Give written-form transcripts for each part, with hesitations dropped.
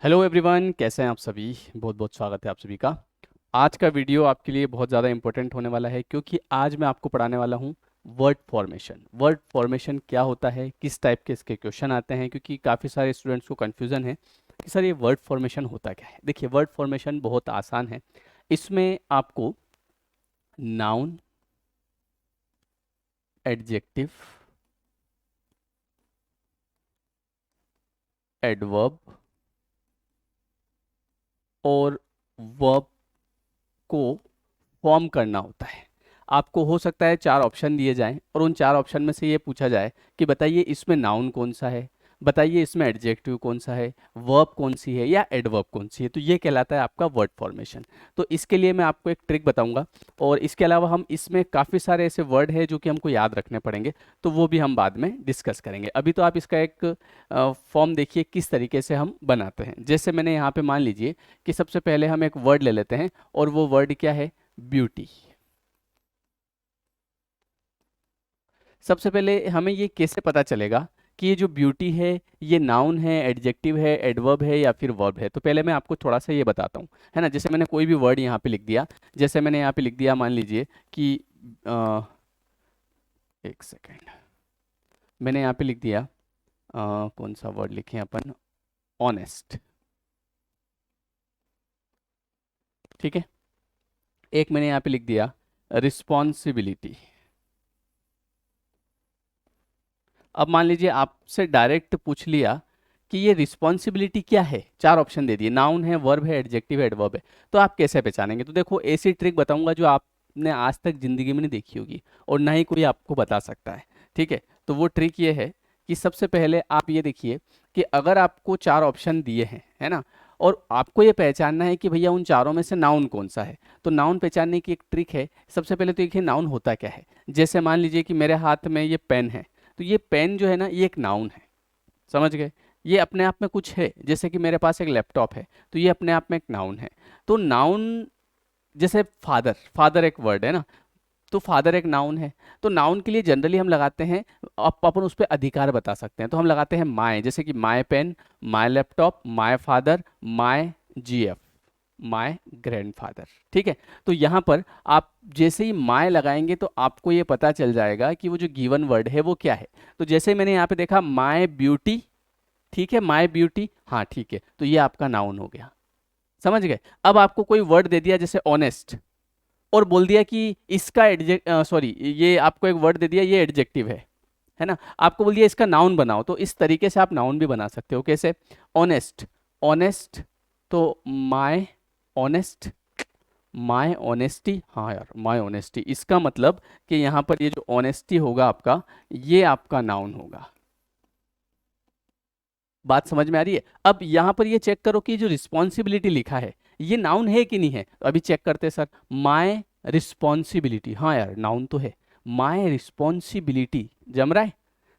Hello everyone, कैसे हैं आप सभी। बहुत बहुत स्वागत है आप सभी का। आज का वीडियो आपके लिए बहुत ज़्यादा इंपॉर्टेंट होने वाला है क्योंकि आज मैं आपको पढ़ाने वाला हूँ वर्ड फॉर्मेशन। वर्ड फॉर्मेशन क्या होता है, किस टाइप के इसके क्वेश्चन आते हैं, क्योंकि काफ़ी सारे स्टूडेंट्स को कन्फ्यूज़न है कि सर ये वर्ड फॉर्मेशन होता क्या है। देखिए, वर्ड फॉर्मेशन बहुत आसान है। इसमें आपको नाउन, एडजेक्टिव, एडवर्ब और वर्ब को फॉर्म करना होता है। आपको हो सकता है चार ऑप्शन दिए जाएं और उन चार ऑप्शन में से ये पूछा जाए कि बताइए इसमें नाउन कौन सा है, बताइए इसमें एडजेक्टिव कौन सा है, वर्ब कौन सी है या एडवर्ब कौन सी है। तो ये कहलाता है आपका वर्ड फॉर्मेशन। तो इसके लिए मैं आपको एक ट्रिक बताऊंगा और इसके अलावा हम इसमें काफ़ी सारे ऐसे वर्ड हैं जो कि हमको याद रखने पड़ेंगे, तो वो भी हम बाद में डिस्कस करेंगे। अभी तो आप इसका एक फॉर्म देखिए किस तरीके से हम बनाते हैं। जैसे मैंने यहाँ पे मान लीजिए कि सबसे पहले हम एक वर्ड ले लेते हैं और वो वर्ड क्या है, ब्यूटी। सबसे पहले हमें ये कैसे पता चलेगा कि ये जो ब्यूटी है ये नाउन है, एडजेक्टिव है, एडवर्ब है या फिर वर्ब है। तो पहले मैं आपको थोड़ा सा ये बताता हूँ, है ना। जैसे मैंने कोई भी वर्ड यहाँ पे लिख दिया, जैसे मैंने यहाँ पे लिख दिया, मान लीजिए कि एक सेकेंड, मैंने यहाँ पे लिख दिया कौन सा वर्ड लिखे अपन, ऑनेस्ट। ठीक है। एक मैंने यहाँ पे लिख दिया रिस्पॉन्सिबिलिटी। अब मान लीजिए आपसे डायरेक्ट पूछ लिया कि ये रिस्पॉन्सिबिलिटी क्या है, चार ऑप्शन दे दिए, नाउन है, वर्ब है, एडजेक्टिव है, एडवर्ब है, तो आप कैसे पहचानेंगे। तो देखो, ऐसी ट्रिक बताऊंगा जो आपने आज तक जिंदगी में नहीं देखी होगी और ना ही कोई आपको बता सकता है। ठीक है। तो वो ट्रिक ये है कि सबसे पहले आप ये देखिए कि अगर आपको चार ऑप्शन दिए हैं, है ना, और आपको ये पहचानना है कि भैया उन चारों में से नाउन कौन सा है, तो नाउन पहचानने की एक ट्रिक है। सबसे पहले तो देखिए नाउन होता क्या है। जैसे मान लीजिए कि मेरे हाथ में ये पेन है, तो ये पेन जो है ना ये एक नाउन है। समझ गए। ये अपने आप में कुछ है। जैसे कि मेरे पास एक लैपटॉप है, तो ये अपने आप में एक नाउन है। तो नाउन, जैसे फादर, फादर एक वर्ड है ना, तो फादर एक नाउन है। तो नाउन के लिए जनरली हम लगाते हैं, अपन उस पर अधिकार बता सकते हैं, तो हम लगाते हैं माय। जैसे कि my pen, my laptop, my father, my GF, my grandfather. ठीक है। तो यहाँ पर आप जैसे ही माय लगाएंगे तो आपको ये पता चल जाएगा कि वो जो गिवन वर्ड है वो क्या है। तो जैसे मैंने यहाँ पे देखा माय ब्यूटी, ठीक है, माय ब्यूटी, हाँ ठीक है, तो ये आपका नाउन हो गया। समझ गए। अब आपको कोई वर्ड दे दिया जैसे ऑनेस्ट और बोल दिया कि इसका एडजेक्ट, सॉरी, ये आपको एक वर्ड दे दिया, ये एडजेक्टिव है ना, आपको बोल दिया इसका नाउन बनाओ, तो इस तरीके से आप नाउन भी बना सकते हो। कैसे, ऑनेस्ट, ऑनेस्ट, तो माय ऑनेस्ट, माय ऑनेस्टी, हाँ यार माय ऑनेस्टी, इसका मतलब कि यहाँ पर ये जो ऑनेस्टी होगा आपका, ये आपका नाउन होगा। बात समझ में आ रही है। अब यहाँ पर ये चेक करो कि जो रिस्पॉन्सिबिलिटी लिखा है ये नाउन है कि नहीं है। तो अभी चेक करते हैं सर, माय रिस्पॉन्सिबिलिटी, हाँ यार नाउन तो है। माय रिस्पॉन्सिबिलिटी जम रहा है।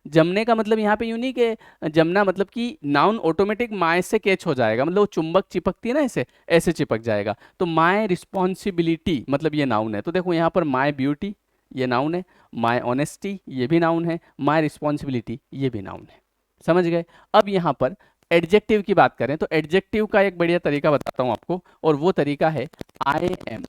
जमने का मतलब यहाँ पे यूं नहीं कि जमना मतलब कि नाउन ऑटोमेटिक माय से कैच हो जाएगा, मतलब वो चुंबक चिपकती है ना ऐसे, ऐसे चिपक जाएगा। तो माय रिस्पॉन्सिबिलिटी मतलब ये नाउन है। तो देखो यहाँ पर माय ब्यूटी ये नाउन है, माय ऑनेस्टी ये भी नाउन है, माय रिस्पॉन्सिबिलिटी ये भी नाउन है। समझ गए। अब यहाँ पर एडजेक्टिव की बात करें तो एडजेक्टिव का एक बढ़िया तरीका बताता हूँ आपको, और वो तरीका है आई एम।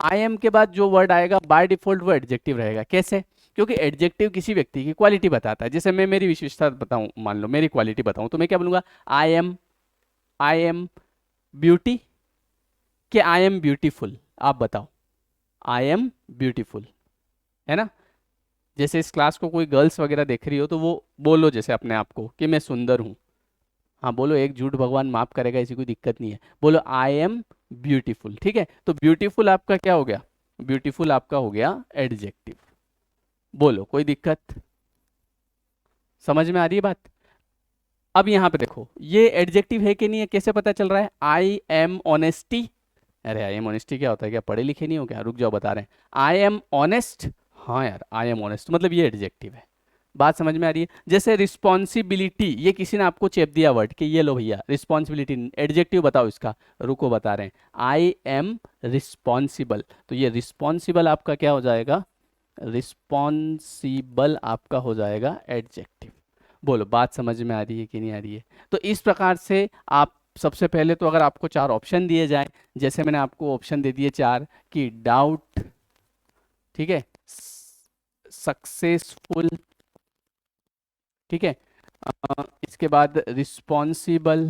आई एम के बाद जो वर्ड आएगा बाय डिफॉल्ट वो एडजेक्टिव रहेगा। कैसे, क्योंकि एडजेक्टिव किसी व्यक्ति की क्वालिटी बताता है। जैसे मैं मेरी विशेषता बताऊं, मान लो मेरी क्वालिटी बताऊं, तो मैं क्या बोलूंगा, I am, I am beauty, कि आई एम ब्यूटीफुल। आप बताओ, आई एम ब्यूटीफुल, है ना। जैसे इस क्लास को कोई गर्ल्स वगैरह देख रही हो तो वो बोलो जैसे अपने आप को कि मैं सुंदर हूँ। हाँ बोलो, एक झूठ भगवान माफ करेगा, ऐसी कोई दिक्कत नहीं है। बोलो आई एम ब्यूटीफुल। ठीक है। तो ब्यूटीफुल आपका क्या हो गया, ब्यूटीफुल आपका हो गया एडजेक्टिव। बोलो कोई दिक्कत, समझ में आ रही है बात। अब यहाँ पे देखो ये एडजेक्टिव है कि नहीं है, कैसे पता चल रहा है, आई एम ऑनेस्टी। अरे आई एम ऑनेस्टी क्या होता है, क्या पढ़े लिखे नहीं हो क्या, रुक जाओ बता रहे हैं। आई एम ऑनेस्ट, हाँ यार आई एम ऑनेस्ट मतलब ये एडजेक्टिव है। बात समझ में आ रही है। जैसे रिस्पॉन्सिबिलिटी, ये किसी ने आपको चेप दिया वर्ड कि ये लो भैया रिस्पॉन्सिबिलिटी, एडजेक्टिव बताओ इसका, रुको बता रहे हैं, आई एम रिस्पॉन्सिबल। तो ये रिस्पॉन्सिबल आपका क्या हो जाएगा, रिस्पॉन्सिबल आपका हो जाएगा एडजेक्टिव। बोलो बात समझ में आ रही है कि नहीं आ रही है? तो इस प्रकार से आप सबसे पहले तो अगर आपको 4 ऑप्शन दिए जाए, जैसे मैंने आपको ऑप्शन दे दिए 4 कि डाउट, ठीक है, सक्सेसफुल, ठीक है, इसके बाद रिस्पॉन्सिबल,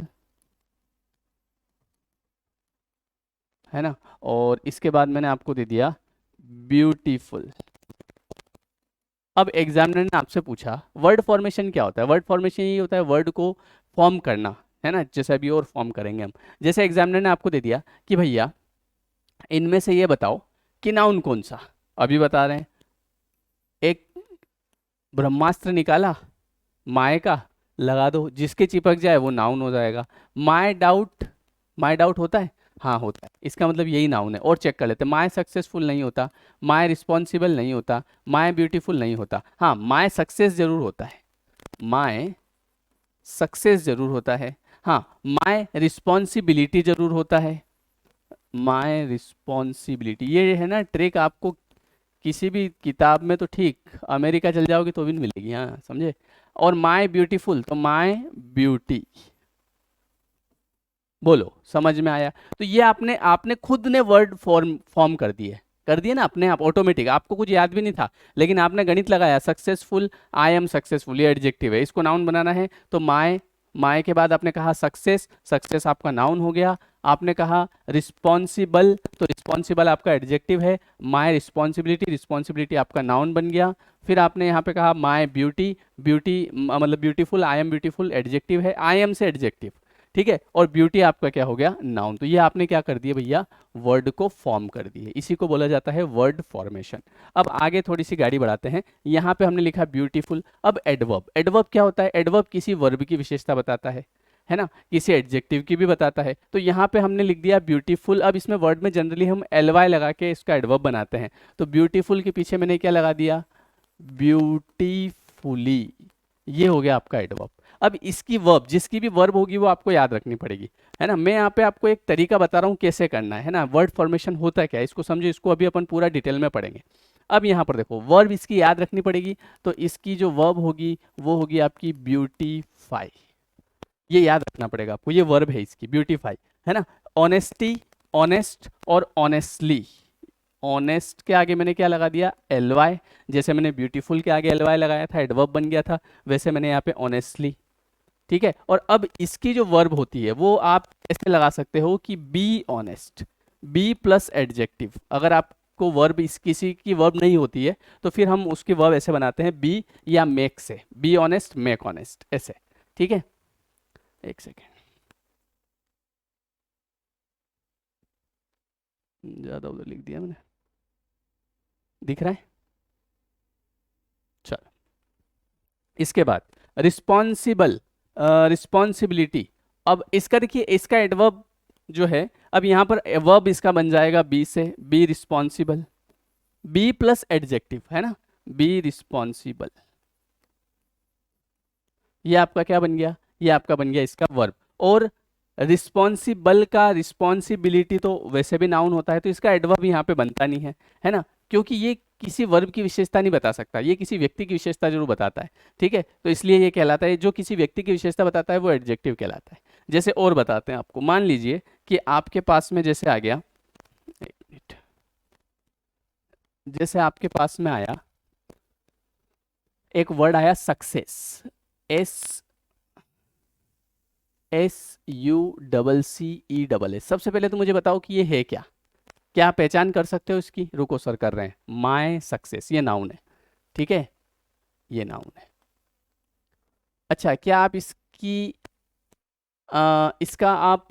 है ना, और इसके बाद मैंने आपको दे दिया ब्यूटीफुल। अब एग्जामिनर ने आपसे पूछा वर्ड फॉर्मेशन क्या होता है? वर्ड फॉर्मेशन ये होता है वर्ड को फॉर्म करना, है ना, जैसे अभी और फॉर्म करेंगे हम। जैसे एग्जामिनर ने आपको दे दिया कि भैया इनमें से ये बताओ कि नाउन कौन सा, अभी बता रहे हैं, एक ब्रह्मास्त्र निकाला माय का, लगा दो, जिसके चिपक जाए वो नाउन हो जाएगा। माय डाउट, माय डाउट होता है, हाँ होता है, इसका मतलब यही नाउन है। और चेक कर लेते हैं, माय सक्सेसफुल नहीं होता, माय रिस्पॉन्सिबल नहीं होता, माय ब्यूटीफुल नहीं होता, हाँ माय सक्सेस जरूर होता है, माय सक्सेस जरूर होता है, हाँ माय रिस्पॉन्सिबिलिटी जरूर होता है, माय रिस्पॉन्सिबिलिटी। ये है ना ट्रिक, आपको किसी भी किताब में तो ठीक, अमेरिका चल जाओगे तो भी नहीं मिलेगी, हाँ समझे। और माय ब्यूटीफुल, तो माय ब्यूटी, बोलो समझ में आया? तो ये आपने आपने खुद ने वर्ड फॉर्म फॉर्म कर दिए ना अपने आप, ऑटोमेटिक, आपको कुछ याद भी नहीं था, लेकिन आपने गणित लगाया, सक्सेसफुल, आई एम सक्सेसफुल, ये एडजेक्टिव है, इसको नाउन बनाना है, तो माय, माय के बाद आपने कहा सक्सेस, सक्सेस आपका नाउन हो गया। आपने कहा रिस्पॉन्सिबल, तो रिस्पॉन्सिबल आपका एडजेक्टिव है, माय रिस्पॉन्सिबिलिटी, रिस्पॉन्सिबिलिटी आपका नाउन बन गया। फिर आपने यहाँ पे कहा माय ब्यूटी, ब्यूटी मतलब beautiful, I am beautiful adjective है, आई एम से एडजेक्टिव, ठीक है, और ब्यूटी आपका क्या हो गया? नाउन। तो ये आपने क्या कर दिया भैया? वर्ड को फॉर्म कर दिए, इसी को बोला जाता है वर्ड फॉर्मेशन। अब आगे थोड़ी सी गाड़ी बढ़ाते हैं, यहाँ पे हमने लिखा ब्यूटीफुल। अब एडवर्ब, एडवर्ब क्या होता है? एडवर्ब किसी वर्ब की विशेषता बताता है ना, किसी एडजेक्टिव की भी बताता है। तो यहाँ पे हमने लिख दिया ब्यूटीफुल। अब इसमें वर्ड में जनरली हम एल वाई लगा के इसका एडवर्ब बनाते हैं, तो ब्यूटीफुल के पीछे मैंने क्या लगा दिया? ब्यूटीफुली, ये हो गया आपका एडवर्ब। अब इसकी वर्ब, जिसकी भी वर्ब होगी वो आपको याद रखनी पड़ेगी, है ना। मैं यहाँ पे आपको एक तरीका बता रहा हूँ कैसे करना है ना। वर्ड फॉर्मेशन होता है क्या, इसको समझो, इसको अभी अपन पूरा डिटेल में पढ़ेंगे। अब यहाँ पर देखो वर्ब इसकी याद रखनी पड़ेगी, तो इसकी जो वर्ब होगी वो होगी आपकी ब्यूटीफाई, ये याद रखना पड़ेगा आपको, ये वर्ब है इसकी ब्यूटीफाई, है ना। ऑनेस्टी, ऑनेस्ट और ऑनेस्टली, ऑनेस्ट के आगे मैंने क्या लगा दिया? एल वाई, जैसे मैंने ब्यूटीफुल के आगे एल वाई लगाया था, एडवर्ब बन गया था, वैसे मैंने यहाँ पे ऑनेस्टली, ठीक है। और अब इसकी जो वर्ब होती है वो आप ऐसे लगा सकते हो कि be honest, be plus adjective. अगर आपको वर्ब इस किसी की वर्ब नहीं होती है तो फिर हम उसकी वर्ब ऐसे बनाते हैं बी या मेक से, बी ऑनेस्ट, मेक ऑनेस्ट, ऐसे, ठीक है। एक सेकेंड, ज्यादा उधर लिख दिया मैंने, दिख रहा है? चलो, इसके बाद रिस्पॉन्सिबल, रिस्पॉन्सिबिलिटी। अब इसका देखिए, इसका एडवर्ब जो है, अब यहाँ पर वर्ब इसका बन जाएगा बी से, be responsible, be plus adjective, है ना, बी रिस्पॉन्सिबल, ये आपका क्या बन गया? ये आपका बन गया इसका वर्ब। और रिस्पॉन्सिबल का रिस्पॉन्सिबिलिटी तो वैसे भी नाउन होता है, तो इसका एडवर्ब यहाँ पे बनता नहीं है ना, क्योंकि ये किसी वर्ब की विशेषता नहीं बता सकता, ये किसी व्यक्ति की विशेषता जरूर बताता है, ठीक है। तो इसलिए ये कहलाता है, जो किसी व्यक्ति की विशेषता बताता है वो एडजेक्टिव कहलाता है। जैसे और बताते हैं आपको, मान लीजिए कि आपके पास में जैसे आ गया, एक मिनट, जैसे आपके पास में आया एक वर्ड आया success, S S U double C E double S. सबसे पहले तो मुझे बताओ कि ये है क्या, क्या पहचान कर सकते हो इसकी? रुको सर कर रहे हैं। माय सक्सेस, ये नाउन है, ठीक है, ये नाउन है। अच्छा, क्या आप इसकी इसका आप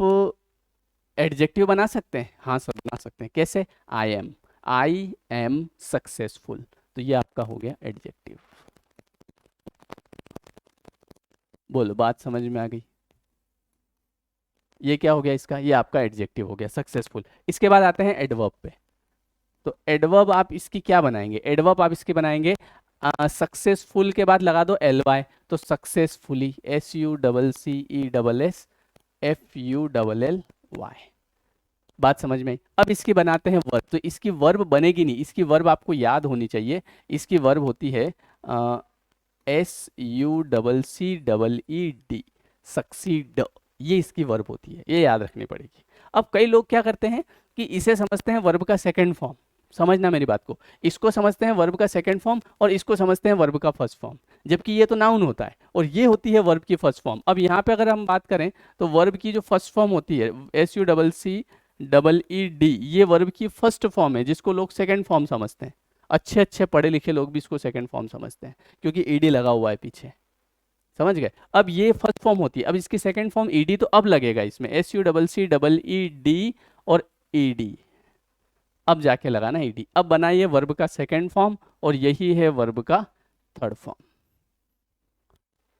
एडजेक्टिव बना सकते हैं? हाँ सर बना सकते हैं। कैसे? आई एम सक्सेसफुल, तो ये आपका हो गया एडजेक्टिव। बोलो बात समझ में आ गई? ये क्या हो गया इसका? ये आपका एडजेक्टिव हो गया सक्सेसफुल। इसके बाद आते हैं एडवर्ब पे। तो एडवर्ब आप इसकी क्या बनाएंगे? एडवर्ब आप इसकी बनाएंगे सक्सेसफुल के बाद लगा दो एल वाई, तो successfully, S U double C E double S F U double L Y. बात समझ में आई? अब इसकी बनाते हैं वर्ब। तो इसकी वर्ब बनेगी नहीं, इसकी वर्ब आपको याद होनी चाहिए। इसकी वर्ब होती है SUCCED, सक्सीड, ये इसकी वर्ब होती है, ये याद रखनी पड़ेगी। अब कई लोग क्या करते हैं कि इसे समझते हैं वर्ब का सेकंड फॉर्म, समझना मेरी बात को, इसको समझते हैं वर्ब का सेकंड फॉर्म और इसको समझते हैं वर्ब का फर्स्ट फॉर्म, जबकि ये तो नाउन होता है और ये होती है वर्ब की फर्स्ट फॉर्म। अब यहाँ पे अगर हम बात करें तो वर्ब की जो फर्स्ट फॉर्म होती है SUCCED, ये वर्ब की फर्स्ट फॉर्म है जिसको लोग सेकंड फॉर्म समझते हैं। अच्छे अच्छे पढ़े लिखे लोग भी इसको सेकंड फॉर्म समझते हैं क्योंकि ईडी लगा हुआ है पीछे, समझ गए। अब ये फर्स्ट फॉर्म होती है, अब इसकी सेकंड फॉर्म ईडी तो अब लगेगा इसमें, SUCCED और ईडी, अब जाके लगा ना ईडी, अब बना ये वर्ब का सेकंड फॉर्म और यही है वर्ब का थर्ड फॉर्म।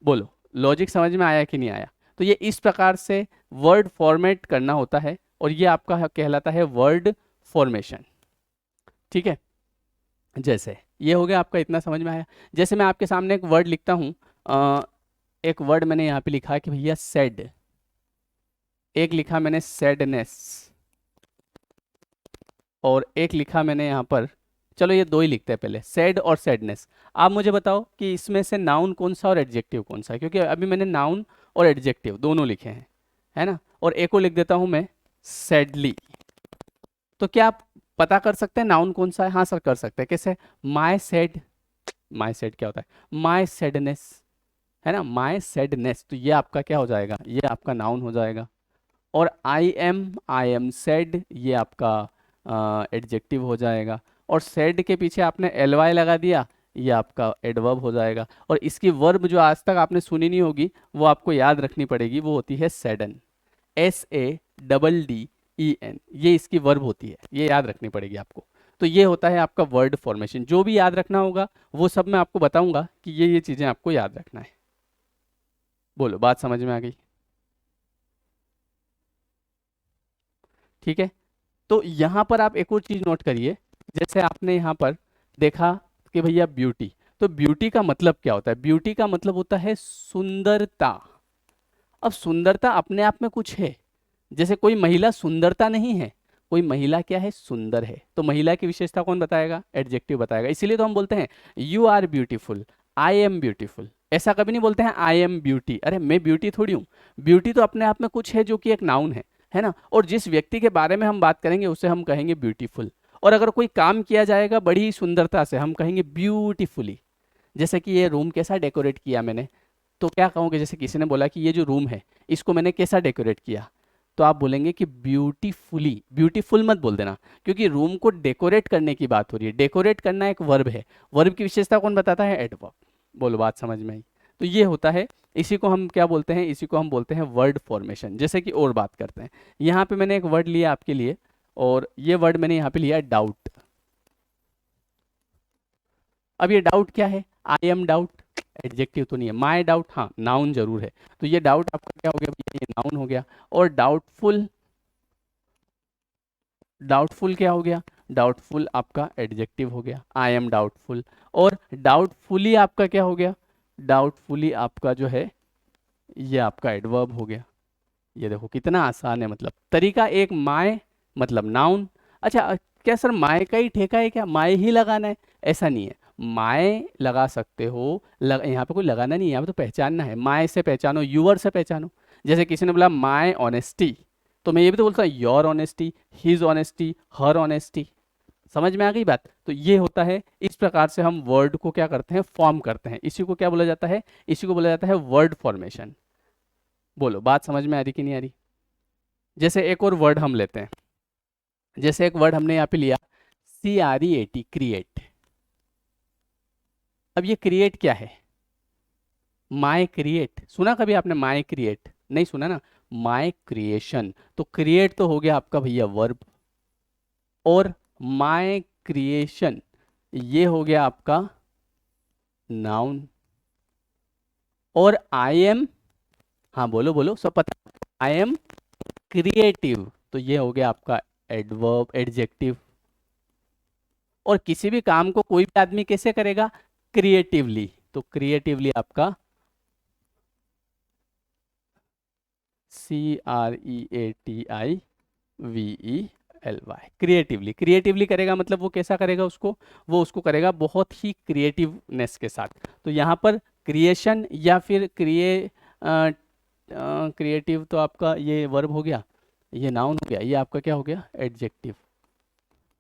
बोलो लॉजिक समझ में आया कि नहीं आया? तो ये इस प्रकार से वर्ड फॉर्मेट करना होता है और ये आपका कहलाता है वर्ड फॉर्मेशन, ठीक है। जैसे ये हो गया आपका, इतना समझ में आया। जैसे मैं आपके सामने एक वर्ड लिखता हूँ, एक वर्ड मैंने यहाँ पे लिखा है कि भैया सैड, एक लिखा मैंने सैडनेस और एक लिखा मैंने यहाँ पर, चलो ये दो ही लिखते हैं पहले, सैड और सैडनेस। आप मुझे बताओ कि इसमें से नाउन कौन सा और एडजेक्टिव कौन सा है, क्योंकि अभी मैंने नाउन और एडजेक्टिव दोनों लिखे हैं, है ना। और एक को लिख देता हूँ मैं सैडली, तो क्या आप पता कर सकते हैं नाउन कौन सा है? हाँ सर कर सकते हैं। कैसे? माई सैड, माई सैड क्या होता है? माई सैडनेस, है ना, माई सैडनेस, तो ये आपका क्या हो जाएगा? ये आपका नाउन हो जाएगा। और आई एम सैड, ये आपका एडजेक्टिव हो जाएगा। और सैड के पीछे आपने LY लगा दिया, ये आपका एडवर्ब हो जाएगा। और इसकी वर्ब जो आज तक आपने सुनी नहीं होगी वो आपको याद रखनी पड़ेगी, वो होती है सैडन, SADDEN, ये इसकी वर्ब होती है, ये याद रखनी पड़ेगी आपको। तो ये होता है आपका वर्ड फॉर्मेशन। जो भी याद रखना होगा वो सब मैं आपको बताऊंगा कि ये चीजें आपको याद रखना है। बोलो बात समझ में आ गई? ठीक है। तो यहाँ पर आप एक और चीज नोट करिए, जैसे आपने यहाँ पर देखा कि भैया ब्यूटी, तो ब्यूटी का मतलब क्या होता है? ब्यूटी का मतलब होता है सुंदरता। अब सुंदरता अपने आप में कुछ है, जैसे कोई महिला सुंदरता नहीं है, कोई महिला क्या है? सुंदर है। तो महिला की विशेषता कौन बताएगा? एडजेक्टिव बताएगा। इसीलिए तो हम बोलते हैं you are beautiful, I am beautiful. ऐसा कभी नहीं बोलते हैं आई एम ब्यूटी, अरे मैं ब्यूटी थोड़ी हूँ। ब्यूटी तो अपने आप में कुछ है जो कि एक नाउन है ना। और जिस व्यक्ति के बारे में हम बात करेंगे उसे हम कहेंगे ब्यूटीफुल। और अगर कोई काम किया जाएगा बड़ी ही सुंदरता से, हम कहेंगे ब्यूटीफुली। जैसे कि ये रूम कैसा डेकोरेट किया मैंने, तो क्या कहूँगे? जैसे किसी ने बोला कि ये जो रूम है इसको मैंने कैसा डेकोरेट किया, तो आप बोलेंगे कि ब्यूटीफुली। ब्यूटीफुल मत बोल देना, क्योंकि रूम को डेकोरेट करने की बात हो रही है। डेकोरेट करना एक वर्ब है, वर्ब की विशेषता कौन बताता है? एडवर्ब। बोलो बात समझ में आई? तो ये होता है, इसी को हम क्या बोलते हैं? इसी को हम बोलते हैं वर्ड फॉर्मेशन। जैसे कि और बात करते हैं, यहाँ पे मैंने एक वर्ड लिया आपके लिए, और ये वर्ड मैंने यहाँ पे लिया डाउट। अब ये डाउट क्या है? आई एम डाउट, एडजेक्टिव तो नहीं है। माई डाउट, हाँ नाउन जरूर है। तो ये डाउट आपका क्या हो गया भैया? ये नाउन हो गया। और डाउटफुल, डाउटफुल क्या हो गया? डाउटफुल आपका एडजेक्टिव हो गया, आई एम डाउटफुल। और डाउटफुली आपका क्या हो गया? डाउटफुली आपका जो है ये आपका एडवर्ब हो गया। ये देखो कितना आसान है, मतलब तरीका एक, माय मतलब नाउन। अच्छा क्या सर माय का ही ठेका है क्या? माय ही लगाना है? ऐसा नहीं है, माय लगा सकते हो, यहाँ पे कोई लगाना नहीं है, यहाँ पे तो पहचानना है। माय से पहचानो, यूअर से पहचानो। जैसे किसी ने बोला माय ऑनेस्टी, तो मैं ये भी तो बोलता हूँ your honesty, his honesty, her honesty. समझ में आ गई बात? तो ये होता है, इस प्रकार से हम वर्ड को क्या करते हैं? फॉर्म करते हैं। इसी को क्या बोला जाता है? इसी को बोला जाता है वर्ड फॉर्मेशन। बोलो बात समझ में आ रही कि नहीं आ रही? जैसे एक और वर्ड हम लेते हैं, जैसे एक वर्ड हमने यहाँ पे लिया CREAT, क्रिएट। अब ये क्रिएट क्या है? माय क्रिएट, सुना कभी आपने माय क्रिएट? नहीं सुना ना। माय क्रिएशन, तो क्रिएट तो हो गया आपका भैया वर्ब, और माय क्रिएशन ये हो गया आपका नाउन। और आई एम, हाँ बोलो बोलो सब पता, आई एम क्रिएटिव, तो ये हो गया आपका एडवर्ब, एडजेक्टिव। और किसी भी काम को कोई भी आदमी कैसे करेगा? क्रिएटिवली, तो क्रिएटिवली आपका CREATIVELY, क्रिएटिवली। क्रिएटिवली करेगा मतलब वो कैसा करेगा उसको? वो उसको करेगा बहुत ही क्रिएटिवनेस के साथ। तो यहाँ पर क्रिएशन या फिर क्रिएटिव तो आपका ये वर्ब हो गया, ये नाउन हो गया, ये आपका क्या हो गया, एडजेक्टिव,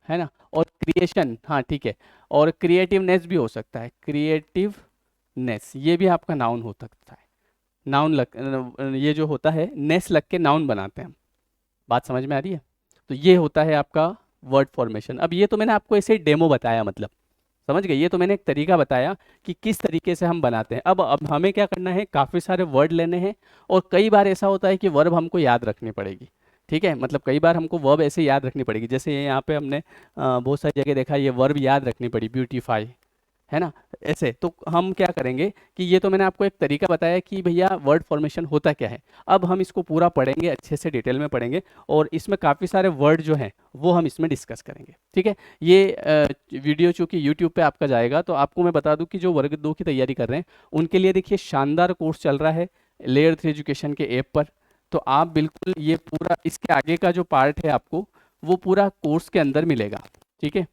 है ना। और क्रिएशन, हाँ ठीक है, और क्रिएटिवनेस भी हो सकता है, क्रिएटिवनेस ये भी आपका नाउन हो सकता है। नाउन लग, ये जो होता है नेस लग के नाउन बनाते हैं हम। बात समझ में आ रही है। तो ये होता है आपका वर्ड फॉर्मेशन। अब ये तो मैंने आपको ऐसे डेमो बताया, मतलब समझ गए, ये तो मैंने एक तरीका बताया कि किस तरीके से हम बनाते हैं। अब हमें क्या करना है, काफ़ी सारे वर्ड लेने हैं, और कई बार ऐसा होता है कि वर्ब हमको याद रखनी पड़ेगी। ठीक है, मतलब कई बार हमको वर्ब ऐसे याद रखनी पड़ेगी, जैसे यहाँ पे हमने बहुत सारी जगह देखा ये वर्ब याद रखनी पड़ी, ब्यूटीफाई, है ना। ऐसे तो हम क्या करेंगे कि ये तो मैंने आपको एक तरीका बताया कि भैया वर्ड फॉर्मेशन होता क्या है। अब हम इसको पूरा पढ़ेंगे, अच्छे से डिटेल में पढ़ेंगे, और इसमें काफ़ी सारे वर्ड जो हैं वो हम इसमें डिस्कस करेंगे। ठीक है, ये वीडियो चूँकि यूट्यूब पे आपका जाएगा, तो आपको मैं बता दूं कि जो वर्ग 2 की तैयारी कर रहे हैं उनके लिए देखिए शानदार कोर्स चल रहा है लेयर 3 एजुकेशन के ऐप पर। तो आप बिल्कुल ये पूरा इसके आगे का जो पार्ट है आपको वो पूरा कोर्स के अंदर मिलेगा। ठीक है,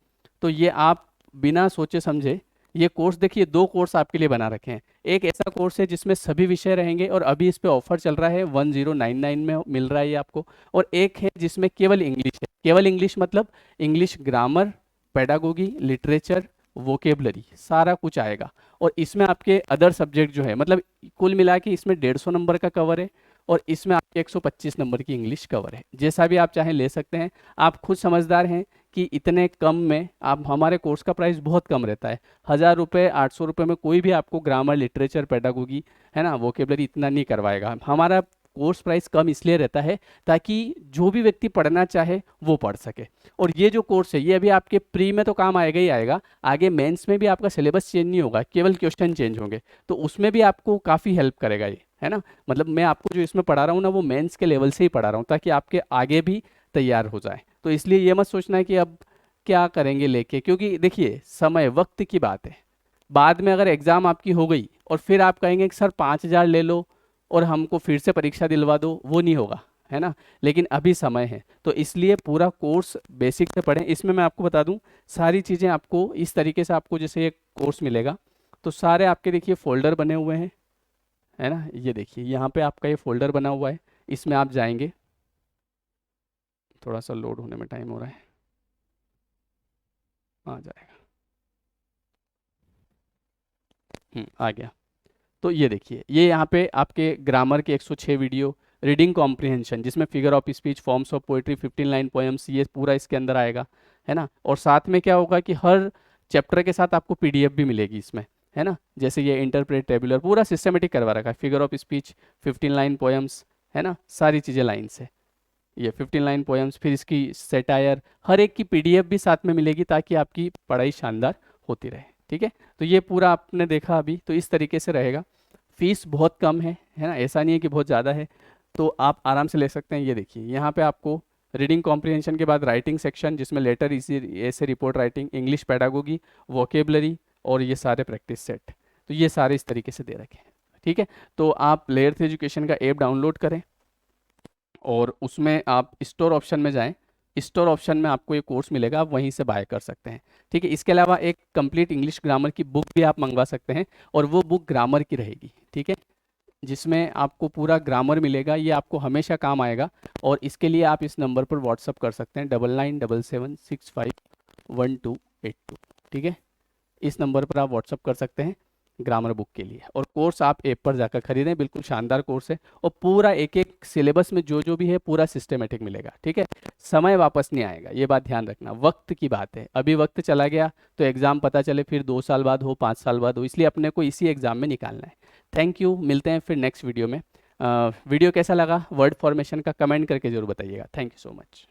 तो ये आप बिना सोचे समझे ये कोर्स देखिए, 2 कोर्स आपके लिए बना रखे हैं। एक ऐसा कोर्स है जिसमें सभी विषय रहेंगे और अभी इस पे ऑफर चल रहा है, 1099 में मिल रहा है ये आपको। और एक है जिसमें केवल इंग्लिश है, केवल इंग्लिश मतलब English grammar, pedagogy, literature, vocabulary सारा कुछ आएगा। और इसमें आपके अदर सब्जेक्ट जो है, मतलब कुल मिला के इसमें 150 नंबर का कवर है, और इसमें आपके 125 नंबर की इंग्लिश कवर है। जैसा भी आप चाहें ले सकते हैं। आप खुद समझदार हैं कि इतने कम में आप, हमारे कोर्स का प्राइस बहुत कम रहता है, 1000 रुपये 800 रुपये में कोई भी आपको ग्रामर, लिटरेचर, पेडागोगी, है ना, वोकेबलरी इतना नहीं करवाएगा। हमारा कोर्स प्राइस कम इसलिए रहता है ताकि जो भी व्यक्ति पढ़ना चाहे वो पढ़ सके। और ये जो कोर्स है ये अभी आपके प्री में तो काम आएगा ही आएगा, आगे मेंस में भी आपका सिलेबस चेंज नहीं होगा, केवल क्वेश्चन चेंज होंगे, तो उसमें भी आपको काफ़ी हेल्प करेगा ये, है ना। मतलब मैं आपको जो इसमें पढ़ा रहा हूँ ना वो मेंस के लेवल से ही पढ़ा रहा हूँ, ताकि आपके आगे भी तैयार हो जाए। तो इसलिए ये मत सोचना है कि अब क्या करेंगे लेके, क्योंकि देखिए समय वक्त की बात है। बाद में अगर एग्ज़ाम आपकी हो गई और फिर आप कहेंगे कि सर 5000 ले लो और हमको फिर से परीक्षा दिलवा दो, वो नहीं होगा, है ना। लेकिन अभी समय है, तो इसलिए पूरा कोर्स बेसिक से पढ़ें। इसमें मैं आपको बता दूं सारी चीज़ें आपको इस तरीके से, आपको जैसे ये कोर्स मिलेगा तो सारे आपके देखिए फोल्डर बने हुए हैं, है ना। ये देखिए यहाँ पे आपका ये फोल्डर बना हुआ है, इसमें आप जाएंगे, थोड़ा सा लोड होने में टाइम हो रहा है, आ जाएगा, आ गया। तो ये देखिए, ये यहाँ पे आपके ग्रामर के 106 वीडियो, रीडिंग कॉम्प्रिहेंशन जिसमें figure of speech, forms of poetry, 15 line poems, ये पूरा इसके अंदर आएगा, है ना। और साथ में क्या होगा कि हर चैप्टर के साथ आपको पीडीएफ भी मिलेगी इसमें, है ना। जैसे ये इंटरप्रेट, टेबुलर, पूरा सिस्टमेटिक करवा रखा है, figure of speech, 15 line poems, है ना, सारी चीज़ें लाइन से, ये 15 लाइन पोएम्स, फिर इसकी सेटायर, हर एक की पीडीएफ भी साथ में मिलेगी ताकि आपकी पढ़ाई शानदार होती रहे। ठीक है, तो ये पूरा आपने देखा अभी, तो इस तरीके से रहेगा। फीस बहुत कम है ना, ऐसा नहीं है कि बहुत ज़्यादा है, तो आप आराम से ले सकते हैं। ये देखिए यहाँ पे आपको रीडिंग कॉम्प्रिहेंशन के बाद राइटिंग सेक्शन जिसमें लेटर, इसी ऐसे report writing, English pedagogy, vocabulary, और ये सारे प्रैक्टिस सेट, तो ये सारे इस तरीके से दे रखे हैं। ठीक है, तो आप लेयर 3 एजुकेशन का ऐप डाउनलोड करें और उसमें आप स्टोर ऑप्शन में जाएं। स्टोर ऑप्शन में आपको ये कोर्स मिलेगा, आप वहीं से बाय कर सकते हैं। ठीक है, इसके अलावा एक कंप्लीट इंग्लिश ग्रामर की बुक भी आप मंगवा सकते हैं, और वो बुक ग्रामर की रहेगी। ठीक है, जिसमें आपको पूरा ग्रामर मिलेगा, ये आपको हमेशा काम आएगा। और इसके लिए आप इस नंबर पर व्हाट्सअप कर सकते हैं, 9977651282। ठीक है, इस नंबर पर आप व्हाट्सअप कर सकते हैं ग्रामर बुक के लिए। और कोर्स आप ऐप पर जाकर खरीदें, बिल्कुल शानदार कोर्स है, और पूरा एक एक सिलेबस में जो जो भी है पूरा सिस्टमेटिक मिलेगा। ठीक है, समय वापस नहीं आएगा, ये बात ध्यान रखना, वक्त की बात है। अभी वक्त चला गया तो एग्ज़ाम पता चले फिर 2 साल बाद हो, 5 साल बाद हो, इसलिए अपने को इसी एग्ज़ाम में निकालना है। थैंक यू, मिलते हैं फिर नेक्स्ट वीडियो में। वीडियो कैसा लगा वर्ड फॉर्मेशन का कमेंट करके ज़रूर बताइएगा। Thank you so much.